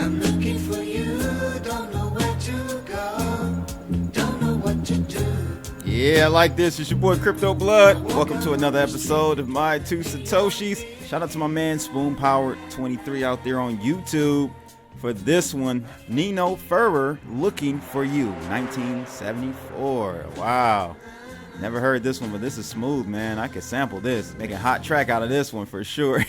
I'm looking for you, don't know where to go, don't know what to do. Yeah, I like this. It's your boy Crypto Blood. Welcome to another episode of My Two Satoshis. Shout out to my man Spoon Powered 23 out there on YouTube for this one. Nino Ferrer, Looking for You, 1974. Wow. Never heard this one, but this is smooth, man. I could sample this. Make a hot track out of this one for sure.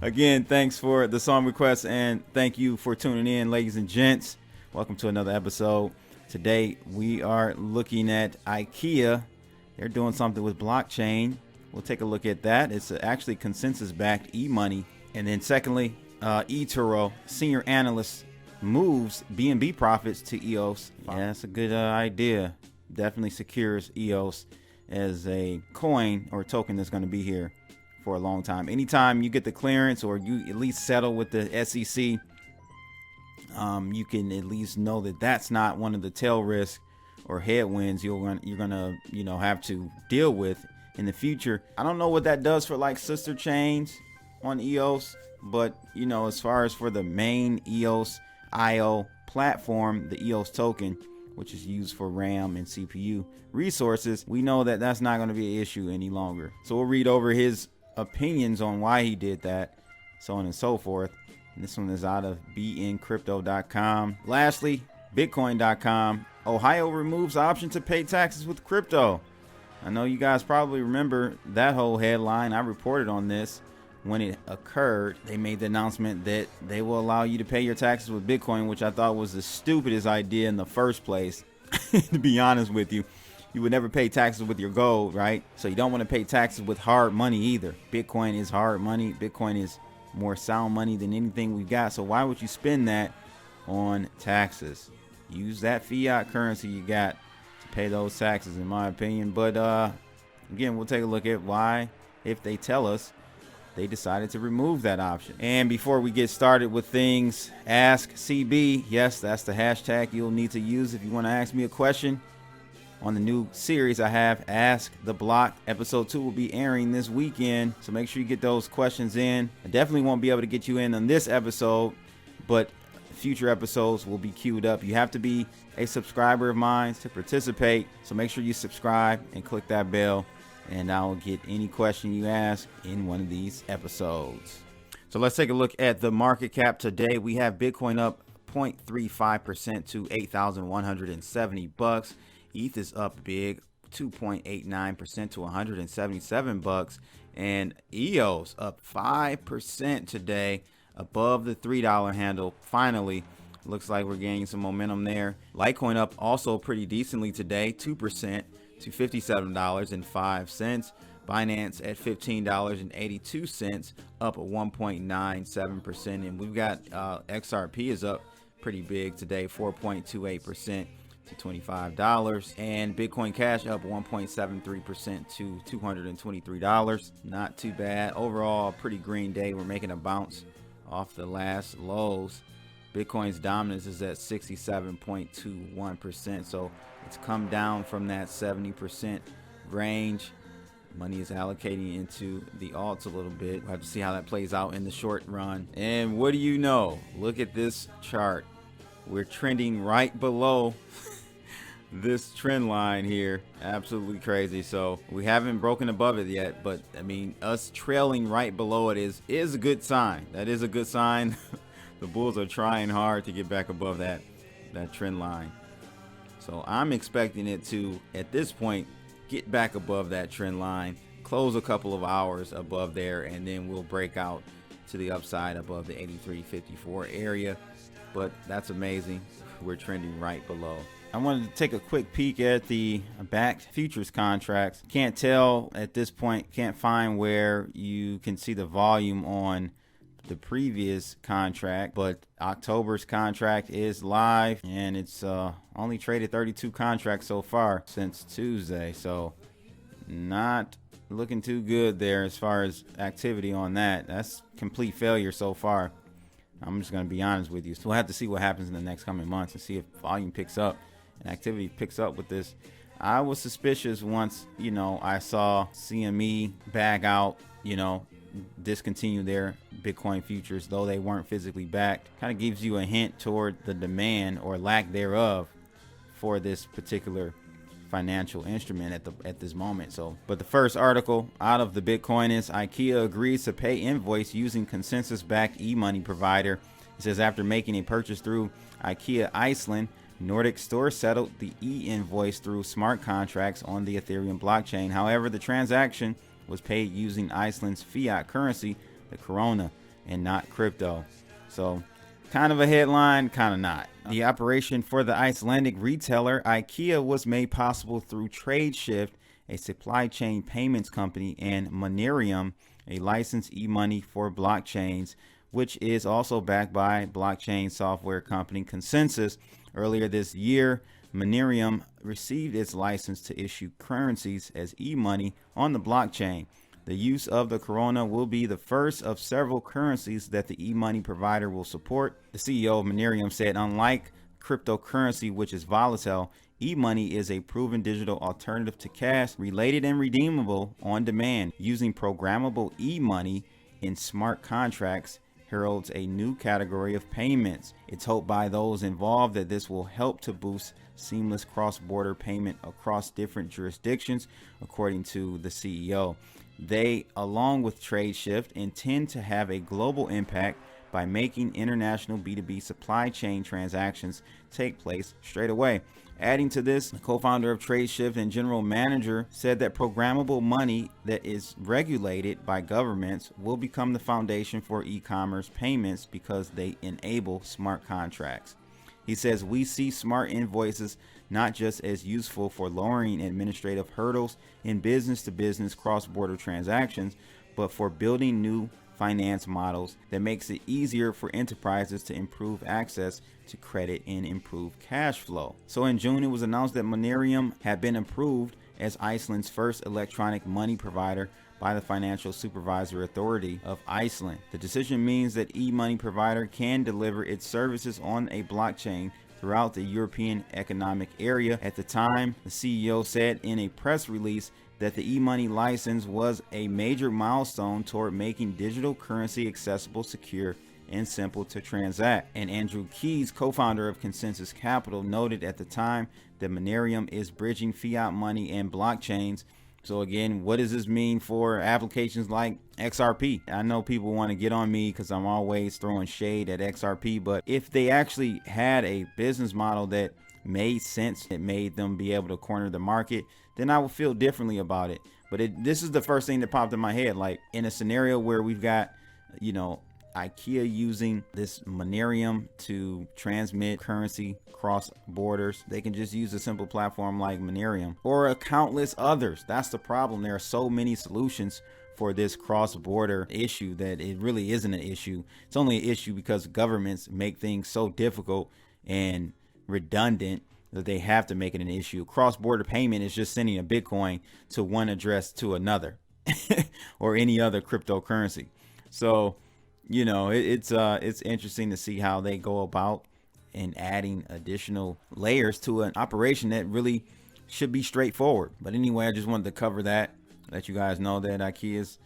Again, thanks for the song request and thank you for tuning in, ladies and gents. Welcome to another episode. Today, we are looking at IKEA. They're doing something with blockchain. We'll take a look at that. It's actually consensus-backed e-money. And then secondly, eToro, Senior Analysts, moves BNB profits to EOS. Yeah, that's a good idea. Definitely secures EOS as a coin or token that's going to be here for a long time. Anytime you get the clearance or you at least settle with the SEC, you can at least know that that's not one of the tail risks or headwinds you're gonna have to deal with in the future. I don't know what that does for like sister chains on EOS, but as far as for the main EOS IO platform, the EOS token, which is used for RAM and CPU resources, we know that that's not going to be an issue any longer. So we'll read over his opinions on why he did that, so on and so forth. And this one is out of bncrypto.com. Lastly, bitcoin.com. Ohio removes option to pay taxes with crypto. I know you guys probably remember that whole headline. I reported on this when it occurred. They made the announcement that they will allow you to pay your taxes with Bitcoin, which I thought was the stupidest idea in the first place. To be honest with you, you would never pay taxes with your gold, right? So you don't want to pay taxes with hard money either. Bitcoin is hard money. Bitcoin is more sound money than anything we've got. So why would you spend that on taxes? Use that fiat currency you got to pay those taxes, in my opinion. But again, we'll take a look at why, if they tell us, they decided to remove that option. And before we get started with things, ask CB. Yes, that's the hashtag you'll need to use if you want to ask me a question on the new series I have, Ask the Block. Episode 2 will be airing this weekend, so make sure you get those questions in. I definitely won't be able to get you in on this episode, but future episodes will be queued up. You have to be a subscriber of mine to participate, so make sure you subscribe and click that bell, and I'll get any question you ask in one of these episodes. So let's take a look at the market cap today. We have Bitcoin up 0.35% to $8,170. ETH is up big, 2.89% to $177, and EOS up 5% today, above the $3 handle. Finally, looks like we're gaining some momentum there. Litecoin up also pretty decently today, 2% to $57.05. Binance at $15.82, up 1.97%, and we've got XRP is up pretty big today, 4.28%. to $25, and Bitcoin Cash up 1.73% to $223. Not too bad overall. Pretty green day. We're making a bounce off the last lows. Bitcoin's dominance is at 67.21%, so it's come down from that 70% range. Money is allocating into the alts a little bit. We'll have to see how that plays out in the short run. And what do you know? Look at this chart. We're trending right below this trend line here. Absolutely crazy. So we haven't broken above it yet, but I mean, us trailing right below it is a good sign. That is a good sign. The bulls are trying hard to get back above that trend line. So I'm expecting it to, at this point, get back above that trend line, close a couple of hours above there, and then we'll break out to the upside above the 83.54 area. But that's amazing. We're trending right below. I wanted to take a quick peek at the backed futures contracts. Can't tell at this point, can't find where you can see the volume on the previous contract, but October's contract is live, and it's only traded 32 contracts so far since Tuesday. So not looking too good there as far as activity on that. That's complete failure so far. I'm just going to be honest with you. So we'll have to see what happens in the next coming months and see if volume picks up and activity picks up with this. I was suspicious once, I saw CME back out, discontinue their Bitcoin futures, though they weren't physically backed. Kind of gives you a hint toward the demand or lack thereof for this particular financial instrument at this moment. So, but the first article out of the Bitcoin is IKEA agrees to pay invoice using consensus-backed e-money provider. It says after making a purchase through IKEA Iceland, Nordic store settled the e-invoice through smart contracts on the Ethereum blockchain. However, the transaction was paid using Iceland's fiat currency, the krona, and not crypto. So kind of a headline, kind of not. The operation for the Icelandic retailer IKEA was made possible through TradeShift, a supply chain payments company, and Monerium, a licensed e-money for blockchains, which is also backed by blockchain software company Consensus. Earlier this year, Monerium received its license to issue currencies as e-money on the blockchain. The use of the krona will be the first of several currencies that the e-money provider will support. The CEO of Monerium said, unlike cryptocurrency, which is volatile, e-money is a proven digital alternative to cash, related and redeemable on demand. Using programmable e-money in smart contracts heralds a new category of payments. It's hoped by those involved that this will help to boost seamless cross-border payment across different jurisdictions, according to the CEO. They, along with TradeShift, intend to have a global impact by making international B2B supply chain transactions take place straight away. Adding to this, the co-founder of TradeShift and general manager said that programmable money that is regulated by governments will become the foundation for e-commerce payments because they enable smart contracts. He says, we see smart invoices not just as useful for lowering administrative hurdles in business-to-business cross-border transactions, but for building new finance models that makes it easier for enterprises to improve access to credit and improve cash flow. So in June, it was announced that Monerium had been approved as Iceland's first electronic money provider by the Financial Supervisory Authority of Iceland. The decision means that e-money provider can deliver its services on a blockchain throughout the European Economic Area. At the time, the CEO said in a press release that the e-money license was a major milestone toward making digital currency accessible, secure, and simple to transact. And Andrew Keys, co-founder of Consensus Capital, noted at the time that Monerium is bridging fiat money and blockchains. So again, what does this mean for applications like XRP? I know people want to get on me because I'm always throwing shade at XRP, but if they actually had a business model that made sense, it made them be able to corner the market, then I would feel differently about it. But this is the first thing that popped in my head. Like in a scenario where we've got, IKEA using this Monerium to transmit currency cross borders, they can just use a simple platform like Monerium or countless others. That's the problem. There are so many solutions for this cross-border issue that it really isn't an issue. It's only an issue because governments make things so difficult and redundant that they have to make it an issue. Cross-border payment is just sending a Bitcoin to one address to another or any other cryptocurrency. So it's interesting to see how they go about and adding additional layers to an operation that really should be straightforward. But anyway, I just wanted to cover that, let you guys know that IKEA is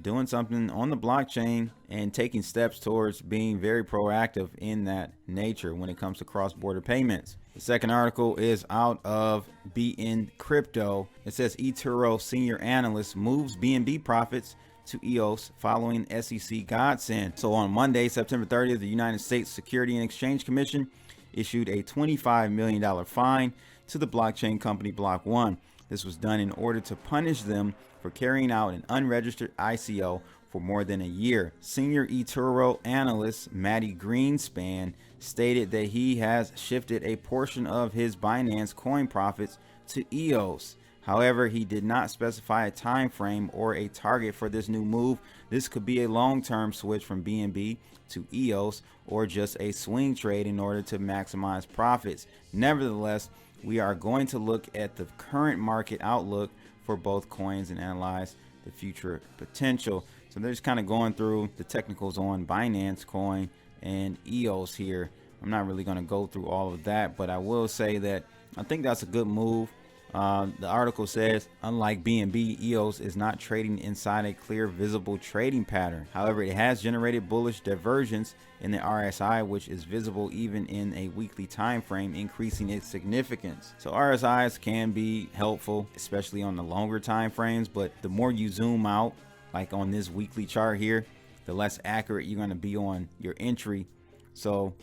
doing something on the blockchain and taking steps towards being very proactive in that nature when it comes to cross-border payments. The second article is out of BN Crypto. It says eToro Senior Analysts moves BNB profits to EOS following SEC godsend. So on Monday, September 30th, the United States Securities and Exchange Commission issued a $25 million fine to the blockchain company Block.One. This was done in order to punish them for carrying out an unregistered ICO for more than a year. Senior eToro analyst Matty Greenspan stated that he has shifted a portion of his Binance coin profits to EOS. However, he did not specify a time frame or a target for this new move. This could be a long-term switch from BNB to EOS or just a swing trade in order to maximize profits. Nevertheless, we are going to look at the current market outlook for both coins and analyze the future potential. So they're just kind of going through the technicals on Binance coin and EOS here. I'm not really going to go through all of that, but I will say that I think that's a good move. The article says, unlike BNB, EOS is not trading inside a clear, visible trading pattern. However, it has generated bullish divergence in the RSI, which is visible even in a weekly time frame, increasing its significance. So RSIs can be helpful, especially on the longer time frames, but the more you zoom out, like on this weekly chart here, the less accurate you're going to be on your entry. So,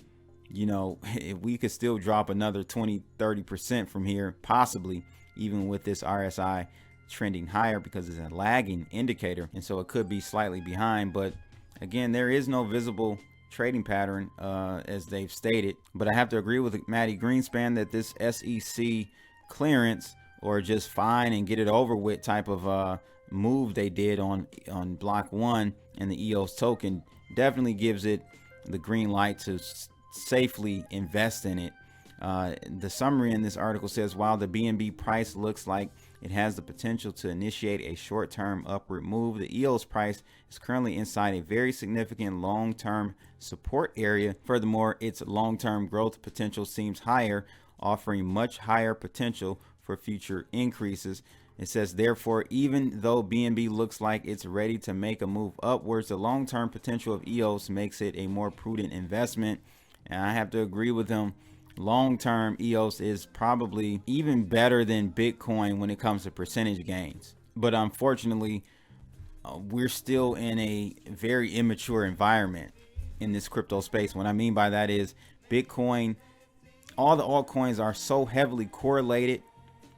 you know, if we could still drop another 20-30% from here, possibly, even with this RSI trending higher, because it's a lagging indicator, and so it could be slightly behind. But again, there is no visible trading pattern as they've stated. But I have to agree with Matty Greenspan that this SEC clearance, or just fine and get it over with type of move they did on Block.One and the EOS token, definitely gives it the green light to safely invest in it. The summary in this article says, while the BNB price looks like it has the potential to initiate a short-term upward move, the EOS price is currently inside a very significant long-term support area. Furthermore, its long-term growth potential seems higher, offering much higher potential for future increases. It says, therefore, even though BNB looks like it's ready to make a move upwards, the long-term potential of EOS makes it a more prudent investment. And I have to agree with him. Long-term, EOS is probably even better than Bitcoin when it comes to percentage gains. But unfortunately, we're still in a very immature environment in this crypto space. What I mean by that is Bitcoin, all the altcoins are so heavily correlated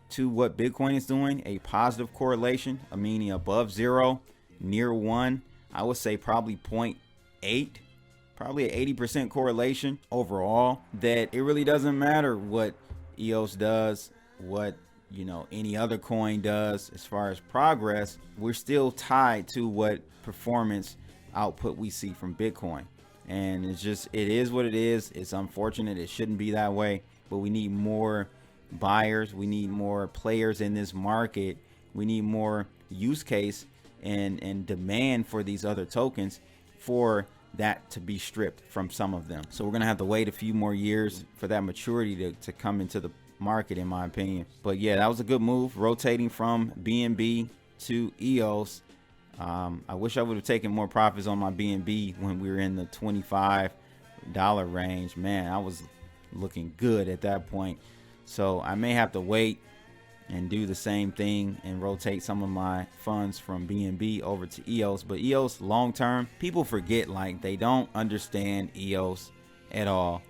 to what Bitcoin is doing, a positive correlation, meaning above 0, near 1. I would say probably 0.8, probably an 80% correlation overall, that it really doesn't matter what EOS does, what, you know, any other coin does as far as progress. We're still tied to what performance output we see from Bitcoin. And it's just, it is what it is. It's unfortunate. It shouldn't be that way, but we need more buyers, we need more players in this market, we need more use case and demand for these other tokens for that to be stripped from some of them. So we're gonna have to wait a few more years for that maturity to come into the market, in my opinion. But yeah, that was a good move, rotating from BNB to EOS. I wish I would have taken more profits on my BNB when we were in the $25 range. Man, I was looking good at that point. So I may have to wait and do the same thing and rotate some of my funds from BNB over to EOS. But EOS long term, people forget, like they don't understand EOS at all.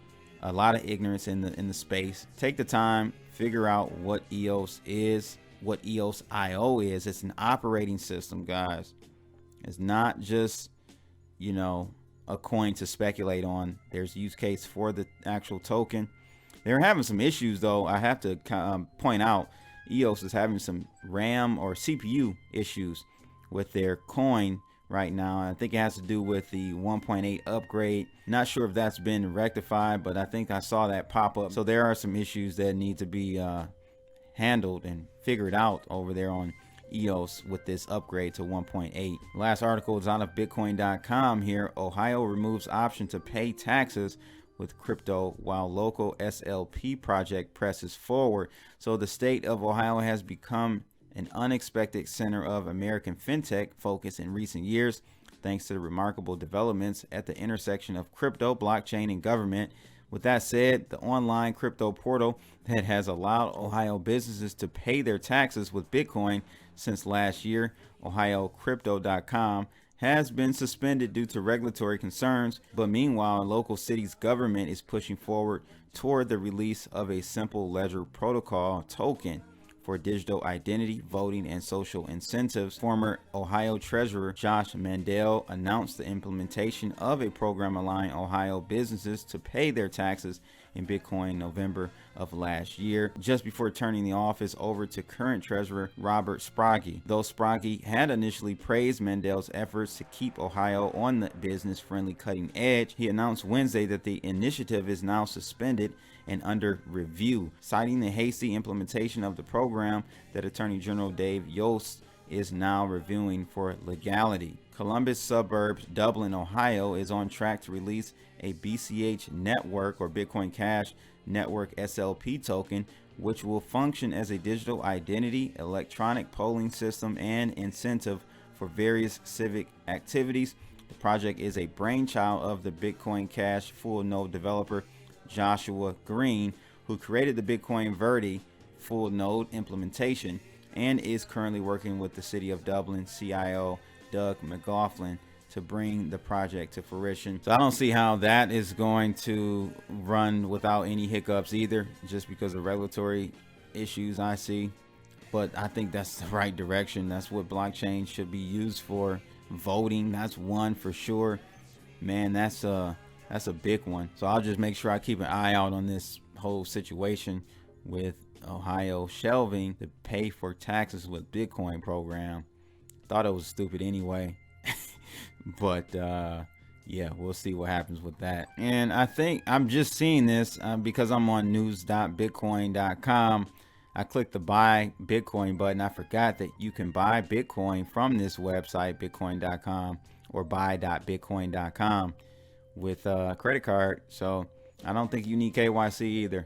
A lot of ignorance in the space. Take the time, figure out what EOS is, what EOS IO is. It's an operating system, guys. It's not just, you know, a coin to speculate on. There's use case for the actual token. They're having some issues, though. I have to point out, EOS is having some RAM or CPU issues with their coin right now. I think it has to do with the 1.8 upgrade. Not sure if that's been rectified, but I think I saw that pop up. So there are some issues that need to be handled and figured out over there on EOS with this upgrade to 1.8. Last article is out of Bitcoin.com here. Ohio removes option to pay taxes with crypto while local SLP project presses forward. So the state of Ohio has become an unexpected center of American fintech focus in recent years, thanks to the remarkable developments at the intersection of crypto, blockchain, and government. With that said, the online crypto portal that has allowed Ohio businesses to pay their taxes with Bitcoin since last year, OhioCrypto.com, has been suspended due to regulatory concerns. But meanwhile, a local city's government is pushing forward toward the release of a simple ledger protocol token for digital identity, voting, and social incentives. Former Ohio Treasurer Josh Mandel announced the implementation of a program allowing Ohio businesses to pay their taxes in Bitcoin in November of last year, just before turning the office over to current Treasurer Robert Sprague. Though Sprague had initially praised Mandel's efforts to keep Ohio on the business-friendly cutting edge, he announced Wednesday that the initiative is now suspended and under review, citing the hasty implementation of the program that Attorney General Dave Yost is now reviewing for legality. Columbus suburbs, Dublin, Ohio, is on track to release a BCH network or Bitcoin Cash Network SLP token, which will function as a digital identity, electronic polling system, and incentive for various civic activities. The project is a brainchild of the Bitcoin Cash full node developer Joshua Green, who created the Bitcoin Verde full node implementation and is currently working with the City of Dublin CIO Doug McLaughlin to bring the project to fruition. So I don't see how that is going to run without any hiccups either, just because of regulatory issues I see. But I think that's the right direction. That's what blockchain should be used for. Voting, that's one for sure. Man, that's a big one. So I'll just make sure I keep an eye out on this whole situation with Ohio shelving the pay for taxes with Bitcoin program. Thought it was stupid anyway. But yeah, we'll see what happens with that. And I think I'm just seeing this because I'm on news.bitcoin.com. I clicked the buy Bitcoin button. I forgot that you can buy Bitcoin from this website, bitcoin.com, or buy.bitcoin.com with a credit card. So I don't think you need KYC either.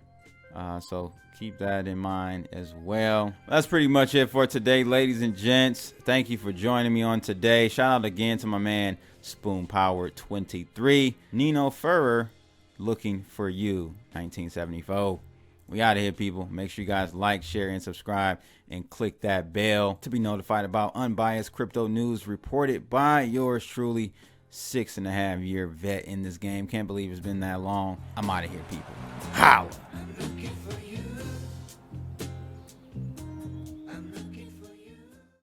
So keep that in mind as well. That's pretty much it for today, ladies and gents. Thank you for joining me on today. Shout out again to my man Spoon Power 23, Nino Furrer, looking for you, 1974. We out of here, people. Make sure you guys like, share, and subscribe, and click that bell to be notified about unbiased crypto news reported by yours truly, 6.5-year vet in this game. Can't believe it's been that long. I'm out of here, people. How? I'm looking for